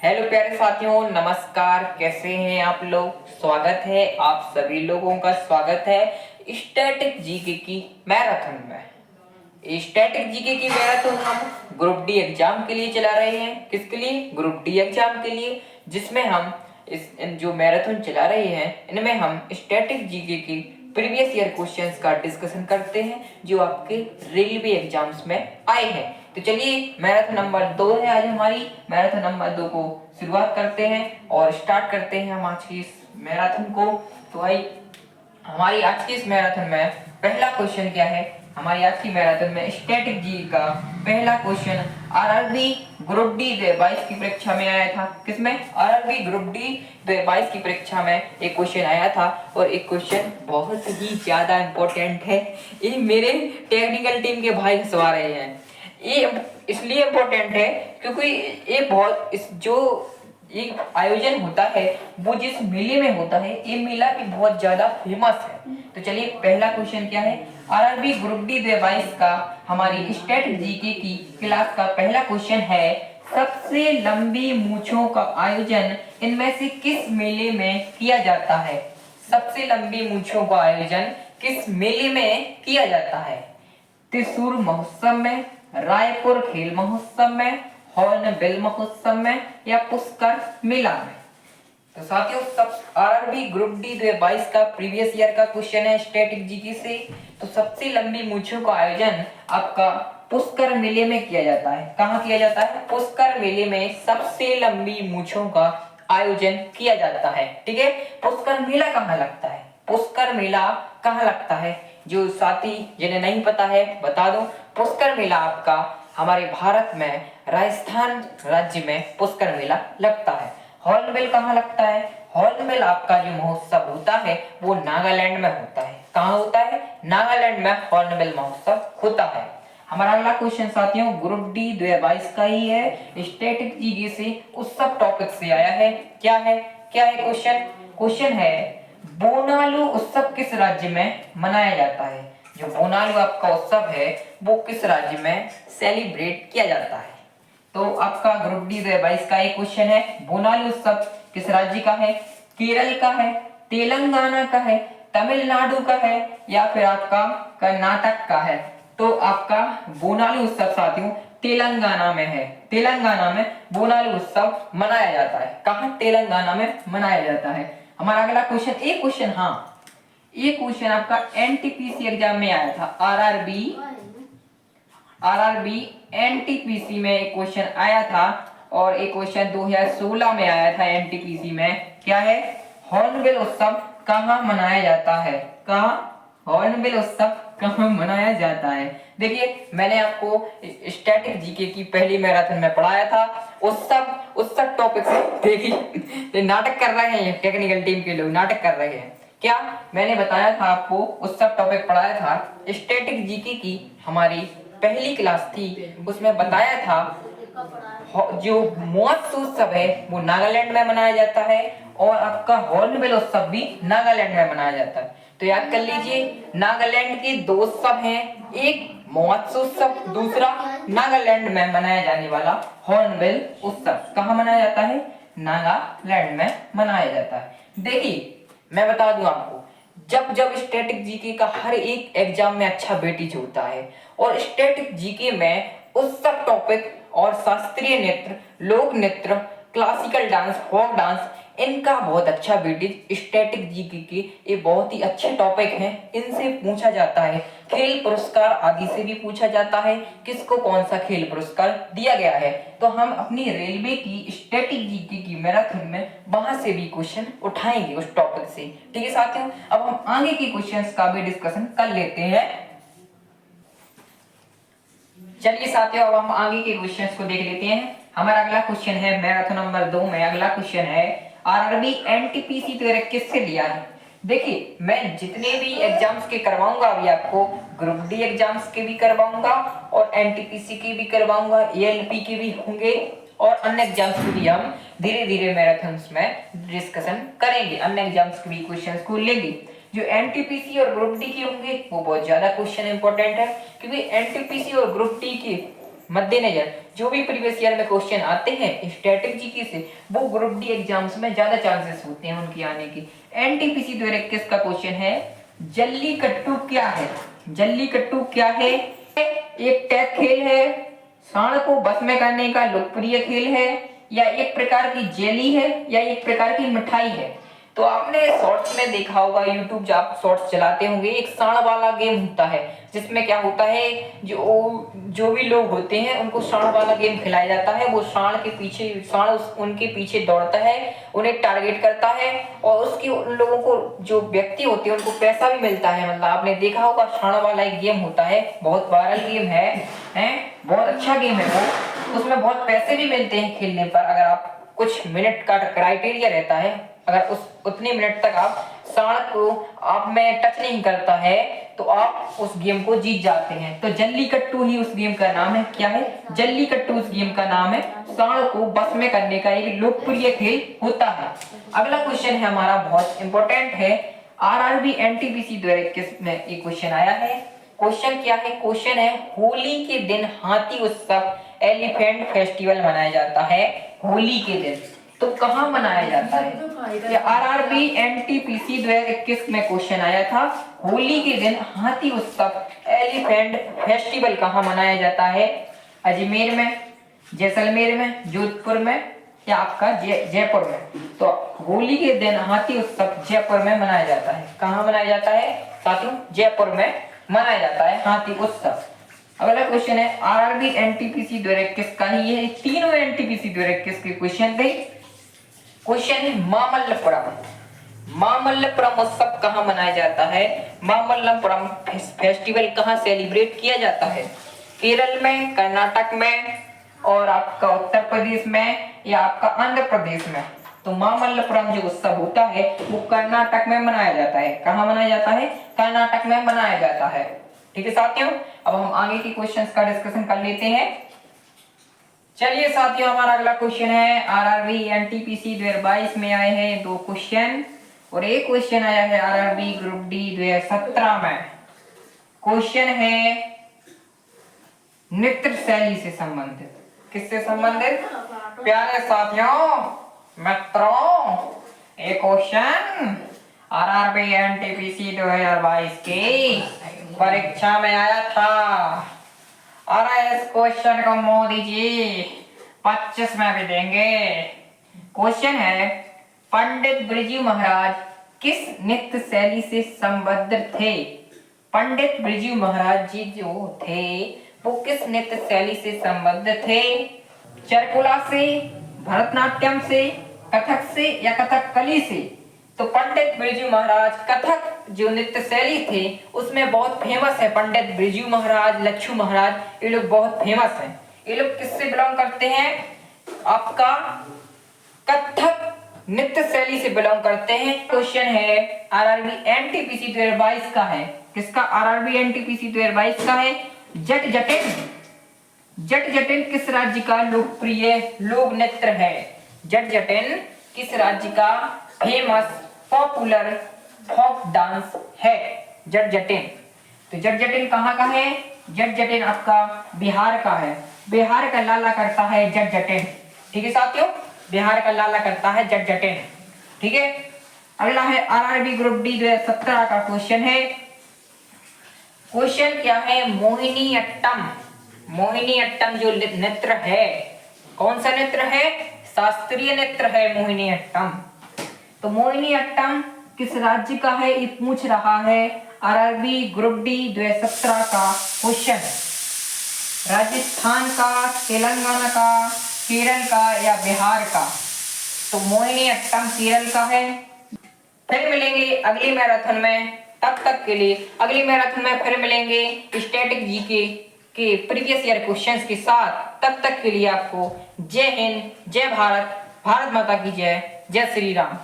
Hello प्यारे साथियों, नमस्कार। कैसे हैं आप लोग? स्वागत है, आप सभी लोगों का स्वागत है स्टैटिक जीके की मैराथन में। स्टैटिक जीके की मैराथन हम ग्रुप डी एग्जाम के लिए चला रहे हैं। किसके लिए? ग्रुप डी एग्जाम के लिए, जिसमें हम जो मैराथन चला रहे हैं इनमें हम स्टैटिक जीके की प्रीवियस ईयर क्वेश्चंस का डिस्कशन करते हैं जो आपके रेलवे एग्जाम्स में आए हैं। तो चलिए, मैराथन नंबर 2 है आज हमारी। मैराथन नंबर 2 को शुरुआत करते हैं और स्टार्ट करते हैं हम आज की इस मैराथन को। तो भाई, हमारी आज की इस मैराथन में पहला क्वेश्चन क्या है? हमारी आज की मैराथन में स्टैटिक जी का पहला क्वेश्चन आरआरबी ग्रुप डी 2022 की परीक्षा में आया था। किसमें? आरआरबी ग्रुप डी 2022 की परीक्षा में एक क्वेश्चन आया था और एक क्वेश्चन बहुत ही ज्यादा इंपॉर्टेंट है। ये मेरे टेक्निकल टीम के भाई हंसवा रहे हैं। ये इसलिए इम्पोर्टेंट है क्योंकि ये बहुत जो एक आयोजन होता है वो जिस मेले में होता है, ये मेला भी बहुत ज्यादा फेमस है। तो चलिए, पहला क्वेश्चन क्या है? आरआरबी ग्रुप डी 2022 का हमारी स्टेट जीके की क्लास का पहला क्वेश्चन है, सबसे लंबी मूंछों का आयोजन इनमें से किस मेले में किया जाता है? सबसे लंबी मूंछों का आयोजन किस मेले में किया जाता है? त्रिशूर महोत्सव में, रायपुर खेल महोत्सव में, हॉर्नबिल महोत्सव में या पुष्कर मेला में? तो साथियों, सब आरआरबी ग्रुप डी 2022 का प्रीवियस ईयर का क्वेश्चन है स्टैटिक जीके से। तो सबसे लंबी मूंछों का आयोजन आपका पुष्कर मेले में किया जाता है। कहाँ किया जाता है? पुष्कर मेले में सबसे लंबी मूंछों का आयोजन किया जाता है। ठीक है, पुष्कर मेला कहाँ लगता है? पुष्कर मेला कहाँ लगता है? जो साथी जिन्हें नहीं पता है बता दो, पुष्कर मेला आपका हमारे भारत में राजस्थान राज्य में पुष्कर मेला लगता है। हॉर्नबिल कहाँ लगता है? हॉर्नबिल आपका जो महोत्सव होता है वो नागालैंड में होता है। कहाँ होता है? नागालैंड में हॉर्नबिल महोत्सव होता है। हमारा अगला क्वेश्चन साथियों ग्रुप डी 2022 का ही है, स्टैटिक जीके से उस सब टॉपिक से आया है। क्या है? क्या है क्वेश्चन? क्वेश्चन है, बोनालू उत्सव किस राज्य में मनाया जाता है? जो बोनालू आपका उत्सव है वो किस राज्य में सेलिब्रेट किया जाता है? तो आपका ग्रुप डी 2022 का एक क्वेश्चन है, बोनालू उत्सव किस राज्य का है? केरल का है, तेलंगाना का है, तमिलनाडु का है या फिर आपका कर्नाटक का है? तो आपका बोनालू उत्सव साथियों तेलंगाना में है। तेलंगाना में बोनालू उत्सव मनाया जाता है। कहाँ? तेलंगाना में मनाया जाता है। हमारा अगला क्वेश्चन, एक क्वेश्चन, हाँ, ये क्वेश्चन आपका एनटीपीसी एग्जाम में आया था। आरआरबी एनटीपीसी में एक क्वेश्चन आया था और एक क्वेश्चन 2016 में आया था एनटीपीसी में। क्या है? हॉर्नबिल उत्सव कहाँ मनाया जाता है? कहाँ हॉर्नबिल उत्सव कहाँ मनाया जाता है? देखिए, मैंने आपको स्टैटिक जीके की पहली मैराथन में पढ़ाया था। उस सब टॉपिक से देखिए नाटक कर रहे हैं, टेक्निकल टीम के लोग नाटक कर रहे हैं। क्या मैंने बताया था आपको? उस सब टॉपिक पढ़ाया था स्टैटिक जीके की हमारी पहली क्लास थी, उसमें बताया था जो महोत्सव उत्सव है वो नागालैंड में मनाया जाता है और आपका हॉर्नबिल उत्सव भी नागालैंड में मनाया जाता है। तो याद कर लीजिए, नागालैंड के दो उत्सव हैं, एक महोत्सव उत्सव, दूसरा नागालैंड में मनाया जाने वाला हॉर्नबिल उत्सव। कहाँ मनाया जाता है? नागालैंड में मनाया जाता है। देखिए, मैं बता दूं आपको, जब जब स्टैटिक जीके का हर एक एग्जाम में अच्छा वेटेज होता है और स्टैटिक जीके में उस सब टॉपिक और शास्त्रीय नृत्य, लोक नृत्य, क्लासिकल डांस, फोक डांस, इनका बहुत अच्छा वेटेज स्टैटिक जीके के ये बहुत ही अच्छे टॉपिक हैं, इनसे पूछा जाता है। खेल पुरस्कार आदि से भी पूछा जाता है किसको कौन सा खेल पुरस्कार दिया गया है। तो हम अपनी रेलवे की स्टैटिक जीके की मैराथन में वहां से भी क्वेश्चन उठाएंगे उस टॉपिक से। ठीक है साथियों, अब हम आगे के क्वेश्चंस का भी डिस्कशन कर लेते हैं। चलिए साथियों, अब हम आगे के क्वेश्चंस को देख लेते हैं। हमारा अगला क्वेश्चन है मैराथन नंबर 2 में। अगला क्वेश्चन है, आरआरबी एनटीपीसी तो किससे लिया है? देखिए, मैं जितने भी एग्जाम्स के करवाऊंगा अभी आपको, ग्रुप डी एग्जाम्स के भी करवाऊंगा और एनटीपीसी के भी करवाऊंगा, एएलपी के भी होंगे और अन्य एग्जाम्स के भी हम धीरे धीरे मैराथन्स में डिस्कशन करेंगे। अन्य एग्जाम्स के भी क्वेश्चंस को लेंगे। जो एनटीपीसी और ग्रुप डी के होंगे वो बहुत ज्यादा क्वेश्चन इंपॉर्टेंट है, क्योंकि एनटीपीसी और ग्रुप डी के मद्देनजर जो भी प्रीवियस ईयर में क्वेश्चन आते हैं स्टैटिक जीके से, वो ग्रुप डी एग्जाम्स में ज्यादा चांसेस होते हैं उनके आने की। एनटीपीसी 2021 का क्वेश्चन है, जल्लीकट्टू क्या है? जल्लीकट्टू क्या है? एक टैग खेल है, सांड को बस में करने का लोकप्रिय खेल है, या एक प्रकार की जेली है, या एक प्रकार की मिठाई है? तो आपने शॉर्ट्स में देखा होगा, यूट्यूब जब आप शॉर्ट्स चलाते होंगे, एक सांड वाला गेम होता है जिसमें क्या होता है, जो भी लोग होते हैं उनको सांड वाला गेम खिलाया जाता है। वो सांड के पीछे, सांड उनके पीछे दौड़ता है, उन्हें टारगेट करता है और उसके उन लोगों को, जो व्यक्ति होते हैं उनको पैसा भी मिलता है। मतलब आपने देखा होगा, सांड वाला एक गेम होता है, बहुत वायरल गेम है, बहुत अच्छा गेम है वो। उसमें बहुत पैसे भी मिलते हैं खेलने पर। अगर आप कुछ मिनट का क्राइटेरिया रहता है, अगर उतने मिनट तक आप सांड को आप में टच नहीं करता है तो आप उस गेम को जीत जाते हैं। तो जल्लीकट्टू ही उस गेम का नाम है। क्या है? जल्लीकट्टू उस गेम का नाम है। सांड को बस में करने का एक लोकप्रिय खेल होता है। अगला क्वेश्चन है हमारा, बहुत इंपॉर्टेंट है, आरआरबी एनटीपीसी 2021 में एक क्वेश्चन आया है। क्वेश्चन क्या है? क्वेश्चन है, होली के दिन हाथी उत्सव एलिफेंट फेस्टिवल मनाया जाता है। होली के दिन तो कहाँ मनाया जाता है? ये आरआरबी एनटीपीसी 2021 में क्वेश्चन आया था, होली के दिन हाथी उत्सव एलिफेंट फेस्टिवल कहाँ मनाया जाता है? अजमेर में, जैसलमेर में, जोधपुर में, या आपका जयपुर में? तो होली के दिन हाथी उत्सव जयपुर में मनाया जाता है। कहाँ मनाया जाता है साथियों? जयपुर में मनाया जाता है हाथी उत्सव। अगला क्वेश्चन है, आरआरबी एनटीपीसी 2021 का ही है, तीनों एनटीपीसी 2021 के क्वेश्चन थे। क्वेश्चन है, मामल्लपुरम, मामल्लपुरम उत्सव कहाँ मनाया जाता है? मामल्लपुरम फेस्टिवल कहाँ सेलिब्रेट किया जाता है? केरल में, कर्नाटक में, और आपका उत्तर प्रदेश में, या आपका आंध्र प्रदेश में? तो मामल्लपुरम जो उत्सव होता है वो कर्नाटक में मनाया जाता है। कहाँ मनाया जाता है? कर्नाटक में मनाया जाता है। ठीक है साथियों, अब हम आगे के क्वेश्चंस का डिस्कशन कर लेते हैं। चलिए साथियों, हमारा अगला क्वेश्चन है, आरआरबी एनटीपीसी 2022 में आए हैं 2 क्वेश्चन, और एक क्वेश्चन आया है आरआरबी ग्रुप डी 2017 में। क्वेश्चन है नृत्य शैली से संबंधित। किससे संबंधित? प्यारे साथियों, मित्रों, एक क्वेश्चन आरआरबी एनटीपीसी 2022 की परीक्षा में आया था। अरे इस क्वेश्चन को मोदी जी 25 में भी देंगे। क्वेश्चन है, पंडित बिरजू महाराज किस नृत्य शैली से संबद्ध थे? पंडित बिरजू महाराज जी जो थे वो किस नृत्य शैली से संबद्ध थे? चरकुला से, भरतनाट्यम से, कथक से, या कथकली से? तो पंडित बिरजू महाराज कथक जो नृत्य शैली थे उसमें बहुत फेमस है। पंडित बिरजू महाराज, लच्छू महाराज, ये लोग बहुत फेमस हैं। ये लोग किससे बिलोंग करते हैं? आपका कथक नृत्य शैली से बिलोंग करते हैं। क्वेश्चन है आरआरबी एनटीपीसी 2022 का है। किसका? आरआरबी एनटीपीसी 2022 का है। जट जटिन, जट जटिन किस राज्य का लोकप्रिय लोक नृत्य है? जट जटिन किस राज्य का फेमस पॉपुलर फोक डांस है? जट जटिन। तो जट जटिन कहाँ का है? जट जटिन आपका बिहार का है। बिहार का लाला करता है जट जटिन। ठीक है साथियों, बिहार का लाला करता है जट जटिन। ठीक है, अगला है आरआरबी ग्रुप डी 2017 का क्वेश्चन है। क्वेश्चन क्या है? मोहिनी अट्टम, मोहिनी अट्टम जो नृत्य है, कौन सा नृत्य है? शास्त्रीय नृत्य है मोहिनी अट्टम। तो मोहिनी अट्टम किस राज्य का है ये पूछ रहा है आरआरबी ग्रुप डी 2017 का क्वेश्चन। राजस्थान का, तेलंगाना का, केरल का, या बिहार का? तो मोहिनी अट्टम केरल का है। फिर मिलेंगे अगली मैराथन में, तब तक के लिए अगली मैराथन में फिर मिलेंगे स्टैटिक जीके के प्रीवियस ईयर क्वेश्चंस के साथ। तब तक के लिए आपको जय हिंद, जय भारत, भारत माता की जय, जय श्री राम।